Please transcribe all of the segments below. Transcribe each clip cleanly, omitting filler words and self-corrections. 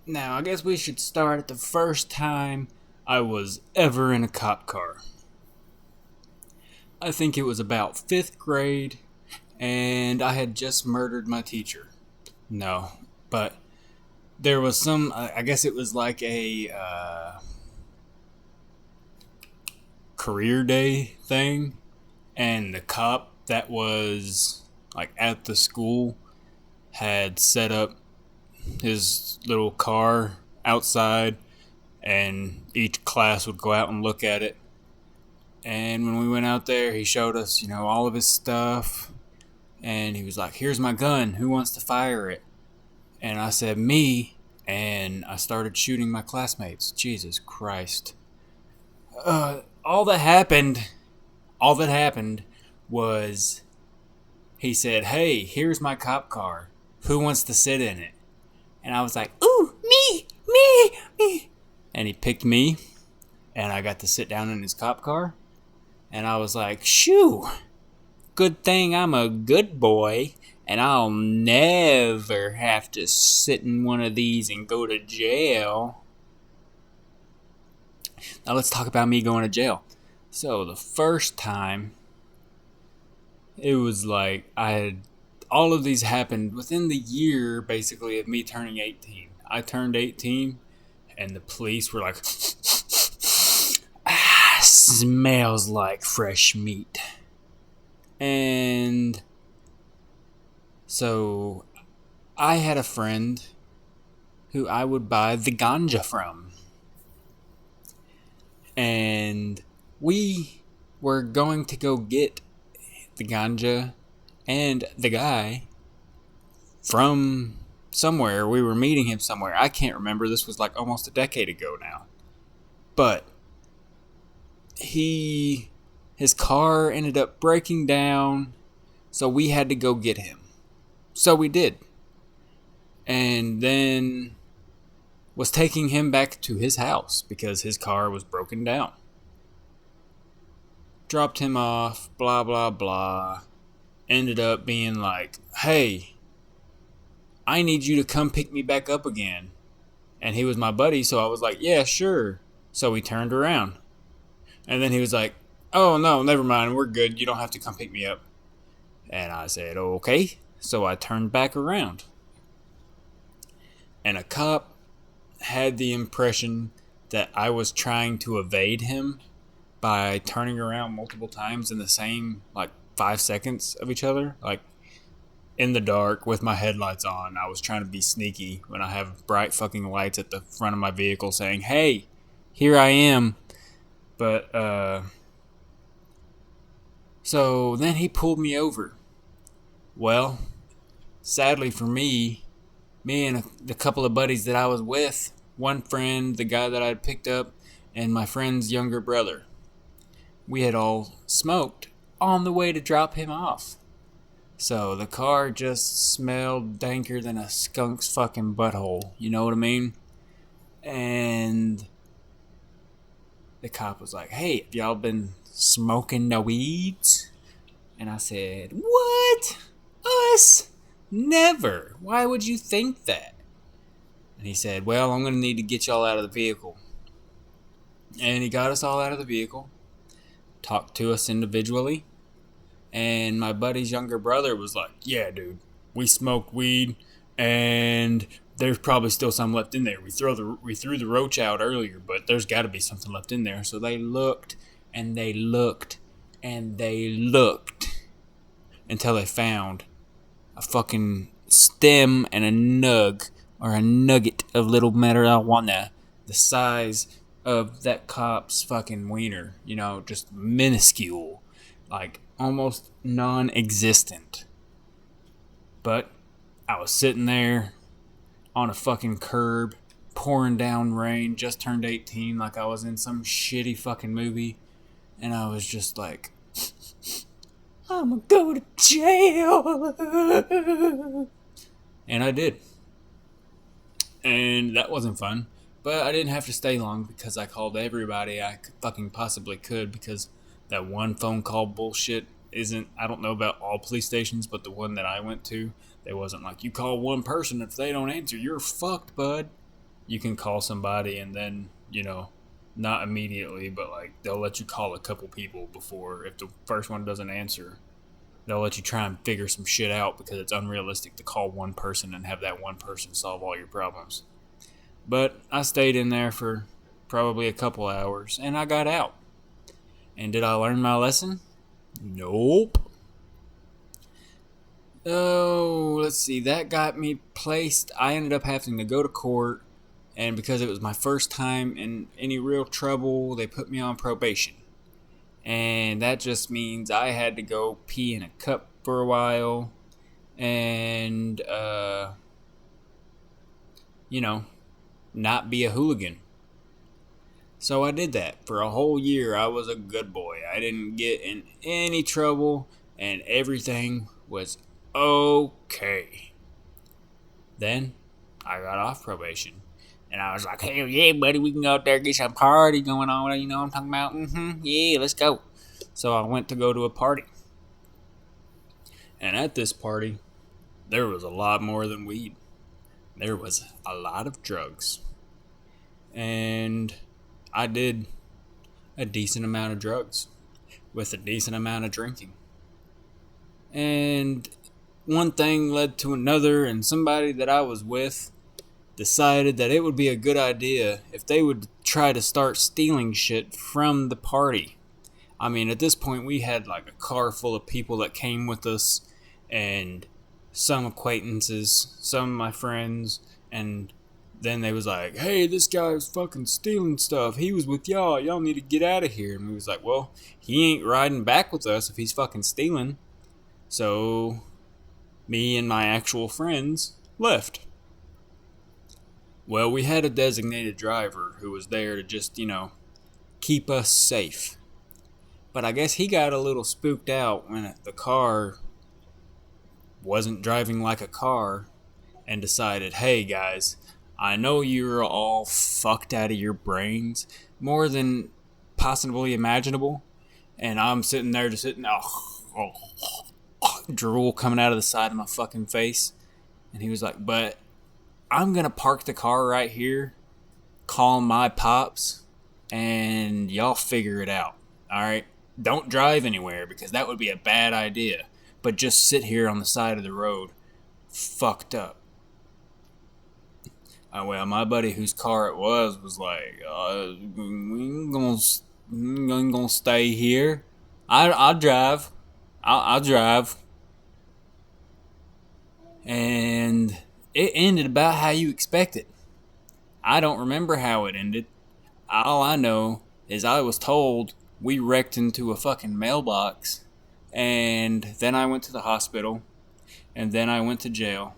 Now, I guess we should start at the first time I was ever in a cop car. I think it was about 5th grade, and I had just murdered my teacher. No, but there was I guess it was like a career day thing, and the cop that was like at the school had set up his little car outside, and each class would go out and look at it. And when we went out there, he showed us, all of his stuff. And he was like, "Here's my gun. Who wants to fire it?" And I said, "Me." And I started shooting my classmates. Jesus Christ. All that happened, all that happened was he said, "Hey, here's my cop car. Who wants to sit in it?" And I was like, "Ooh, me. And he picked me, and I got to sit down in his cop car. And I was like, "Shoo, good thing I'm a good boy, and I'll never have to sit in one of these and go to jail." Now let's talk about me going to jail. So the first time, it was like I had all of these happened within the year, basically, of me turning 18. I turned 18, and the police were like, "Smells like fresh meat." And so I had a friend who I would buy the ganja from. And we were going to go get the ganja and the guy from somewhere. We were meeting him somewhere. I can't remember. This was like almost a decade ago now. But his car ended up breaking down, so we had to go get him. So we did. And then was taking him back to his house because his car was broken down. Dropped him off, blah, blah, blah. Ended up being like, "Hey, I need you to come pick me back up again." And he was my buddy, so I was like, "Yeah, sure." So he turned around. And then he was like, "Oh, no, never mind. We're good. You don't have to come pick me up." And I said, "Okay." So I turned back around. And a cop had the impression that I was trying to evade him by turning around multiple times in the same, like, 5 seconds of each other. Like, in the dark with my headlights on, I was trying to be sneaky when I have bright fucking lights at the front of my vehicle saying, "Hey, here I am." But, so then he pulled me over. Well, sadly for me and the couple of buddies that I was with, one friend, the guy that I had picked up, and my friend's younger brother, we had all smoked on the way to drop him off. So the car just smelled danker than a skunk's fucking butthole. You know what I mean? And the cop was like, "Hey, have y'all been smoking no weeds?" And I said, "What? Us? Never. Why would you think that?" And he said, "Well, I'm going to need to get y'all out of the vehicle." And he got us all out of the vehicle, talked to us individually. And my buddy's younger brother was like, "Yeah, dude, we smoked weed, and there's probably still some left in there. We threw the roach out earlier, but there's got to be something left in there." So they looked, and they looked, and they looked until they found a fucking stem and a nugget of little marijuana the size of that cop's fucking wiener. Just minuscule. Like, almost non-existent. But I was sitting there on a fucking curb, pouring down rain, just turned 18, like I was in some shitty fucking movie. And I was just like, "I'm gonna go to jail." And I did. And that wasn't fun. But I didn't have to stay long because I called everybody I fucking possibly could, because that one phone call bullshit isn't, I don't know about all police stations, but the one that I went to, they wasn't like, "You call one person, if they don't answer, you're fucked, bud." you can call somebody and then, not immediately, but like they'll let you call a couple people before, if the first one doesn't answer, they'll let you try and figure some shit out because it's unrealistic to call one person and have that one person solve all your problems. But I stayed in there for probably a couple hours and I got out. And did I learn my lesson? Nope. Oh, let's see. That got me placed. I ended up having to go to court, and because it was my first time in any real trouble, they put me on probation. And that just means I had to go pee in a cup for a while and, you know, not be a hooligan. So I did that. For a whole year, I was a good boy. I didn't get in any trouble, and everything was okay. Then I got off probation. And I was like, hell yeah, buddy, we can go out there and get some party going on. You know what I'm talking about? Yeah, let's go. So I went to go to a party. And at this party, there was a lot more than weed. There was a lot of drugs. And I did a decent amount of drugs with a decent amount of drinking. And one thing led to another, and somebody that I was with decided that it would be a good idea if they would try to start stealing shit from the party. I mean, at this point, we had like a car full of people that came with us, and some acquaintances, some of my friends, and then they was like, hey, this guy's fucking stealing stuff. He was with y'all. Y'all need to get out of here. And we was like, well, he ain't riding back with us if he's fucking stealing. So me and my actual friends left. Well, we had a designated driver who was there to just, keep us safe. But I guess he got a little spooked out when the car wasn't driving like a car and decided, hey guys, I know you're all fucked out of your brains more than possibly imaginable. And I'm sitting there just sitting, drool coming out of the side of my fucking face. And he was like, but I'm going to park the car right here, call my pops, and y'all figure it out. All right? Don't drive anywhere because that would be a bad idea. But just sit here on the side of the road, fucked up. Well, my buddy whose car it was like, we ain't gonna stay here. I'll drive. I'll drive. And it ended about how you expect it. I don't remember how it ended. All I know is I was told we wrecked into a fucking mailbox, and then I went to the hospital, and then I went to jail,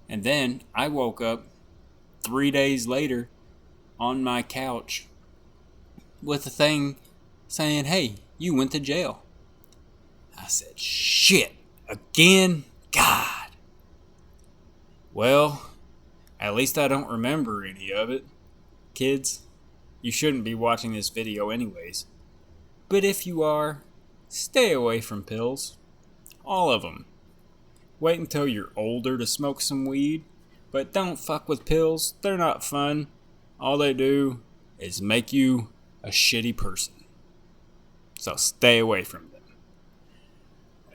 and then I woke up 3 days later on my couch with a thing saying, hey, you went to jail. I said, shit, again? God. Well, at least I don't remember any of it. Kids, you shouldn't be watching this video anyways. But if you are, stay away from pills. All of them. Wait until you're older to smoke some weed. But don't fuck with pills. They're not fun. All they do is make you a shitty person. So stay away from them.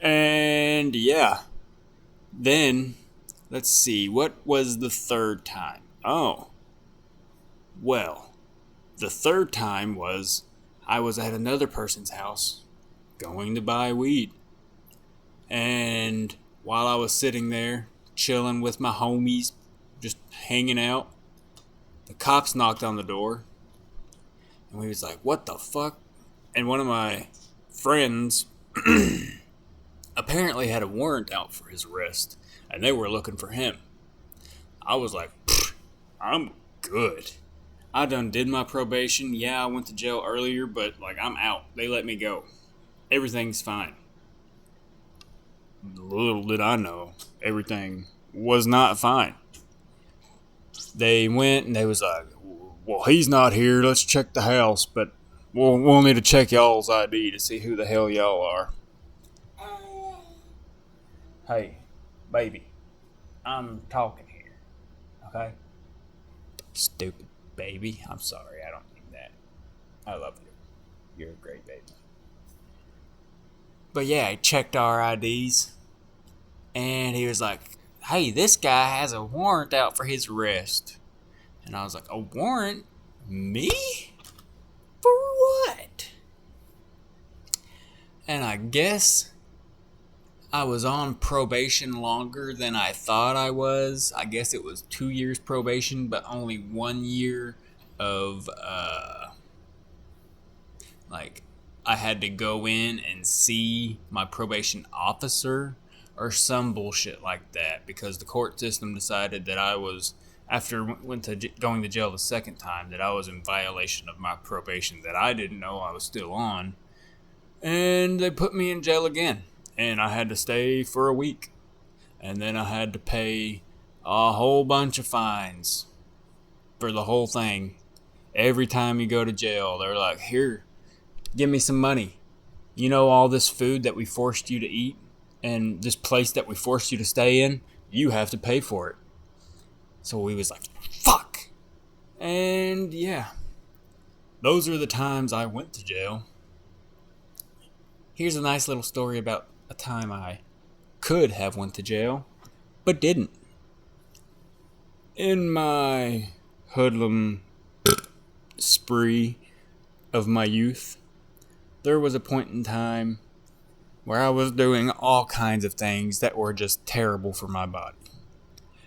And yeah. Then, let's see. What was the third time? Oh. Well, the third time was I was at another person's house going to buy weed. And while I was sitting there chilling with my homies, just hanging out, the cops knocked on the door. And we was like, what the fuck? And one of my friends apparently had a warrant out for his arrest. And they were looking for him. I was like, I'm good. I done did my probation. Yeah, I went to jail earlier, but like I'm out. They let me go. Everything's fine. Little did I know, everything was not fine. They went and they was like, well, he's not here. Let's check the house, but we'll need to check y'all's ID to see who the hell y'all are. Hey, baby, I'm talking here, okay? Stupid baby. I'm sorry, I don't mean that. I love you. You're a great baby. But yeah, he checked our IDs and he was like, hey, this guy has a warrant out for his arrest. And I was like, a warrant? Me? For what? And I guess I was on probation longer than I thought I was. I guess it was 2 years probation, but only 1 year of, like, I had to go in and see my probation officer or some bullshit like that because the court system decided that I was, after going to jail the second time, that I was in violation of my probation that I didn't know I was still on. And they put me in jail again. And I had to stay for a week. And then I had to pay a whole bunch of fines for the whole thing. Every time you go to jail, they're like, here, give me some money. You know all this food that we forced you to eat and this place that we forced you to stay in? You have to pay for it. So we was like, fuck. And yeah, those are the times I went to jail. Here's a nice little story about a time I could have went to jail, but didn't. In my hoodlum spree of my youth, there was a point in time where I was doing all kinds of things that were just terrible for my body.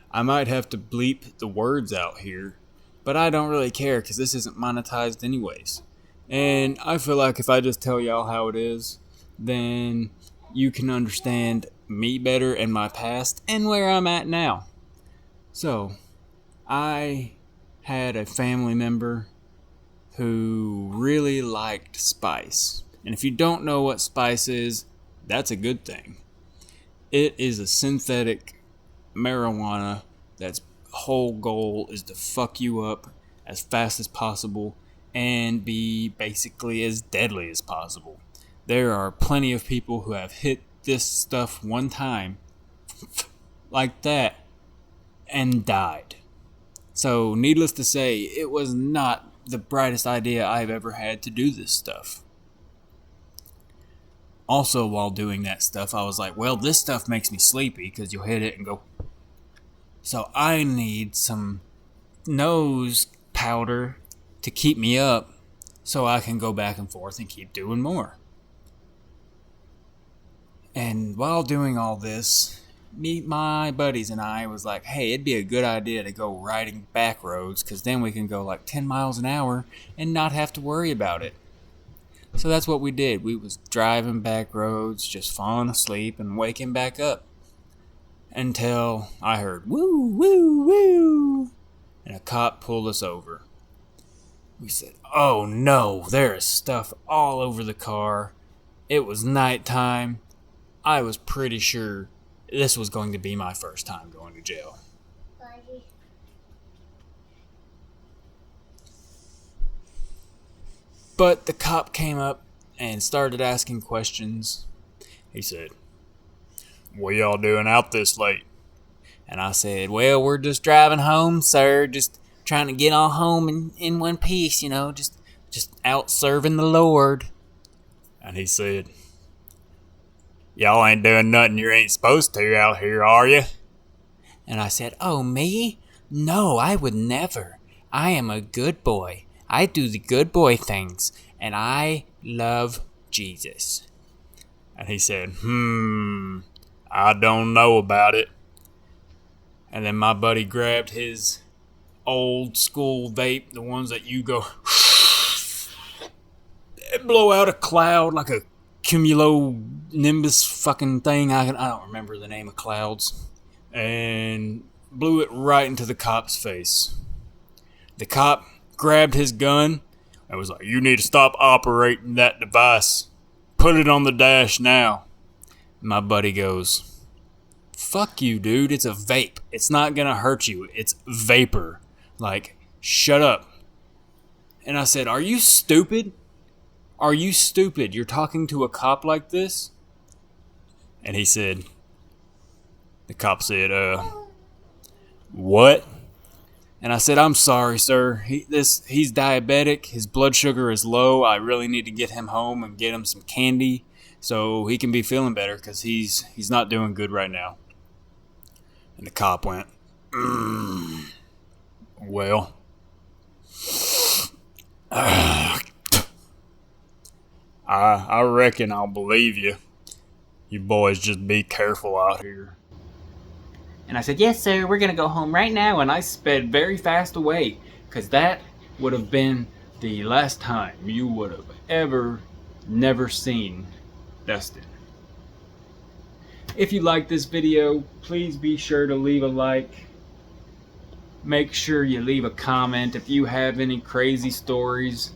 I might have to bleep the words out here, but I don't really care because this isn't monetized anyways. And I feel like if I just tell y'all how it is, then you can understand me better and my past and where I'm at now. So, I had a family member who really liked spice. And if you don't know what spice is, that's a good thing. It is a synthetic marijuana that's whole goal is to fuck you up as fast as possible and be basically as deadly as possible. There are plenty of people who have hit this stuff one time like that and died. So, needless to say, it was not the brightest idea I've ever had to do this stuff. Also, while doing that stuff, I was like, well, this stuff makes me sleepy because you'll hit it and go. So, I need some nose powder to keep me up so I can go back and forth and keep doing more. And while doing all this, my buddies and I was like, hey, it'd be a good idea to go riding back roads because then we can go like 10 miles an hour and not have to worry about it. So that's what we did. We was driving back roads, just falling asleep and waking back up until I heard woo, woo, woo, and a cop pulled us over. We said, oh no, there is stuff all over the car. It was nighttime. I was pretty sure this was going to be my first time going to jail. But the cop came up and started asking questions. He said, what y'all doing out this late? And I said, well, we're just driving home, sir. Just trying to get all home in one piece, you know. Just out serving the Lord. And he said, y'all ain't doing nothing you ain't supposed to out here, are you? And I said, oh, me? No, I would never. I am a good boy. I do the good boy things, and I love Jesus. And he said, I don't know about it. And then my buddy grabbed his old school vape, the ones that you go blow out a cloud like a cumulonimbus fucking thing. I don't remember the name of clouds. And blew it right into the cop's face. The cop grabbed his gun and was like, you need to stop operating that device. Put it on the dash now. My buddy goes, fuck you, dude. It's a vape. It's not gonna hurt you. It's vapor. Like, shut up. And I said, are you stupid? Are you stupid? You're talking to a cop like this? And he said, the cop said, what? And I said, I'm sorry, sir. He's diabetic. His blood sugar is low. I really need to get him home and get him some candy so he can be feeling better because he's not doing good right now. And the cop went, well, I reckon I'll believe you. You boys just be careful out here. And I said, yes, sir, we're going to go home right now. And I sped very fast away because that would have been the last time you would have ever never seen Dustin. If you like this video, please be sure to leave a like. Make sure you leave a comment if you have any crazy stories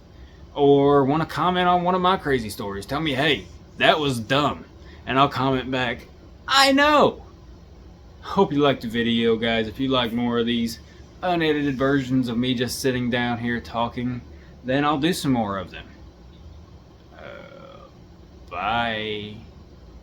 or want to comment on one of my crazy stories. Tell me, hey, that was dumb. And I'll comment back, I know. Hope you liked the video, guys. If you like more of these unedited versions of me just sitting down here talking, then I'll do some more of them. Bye.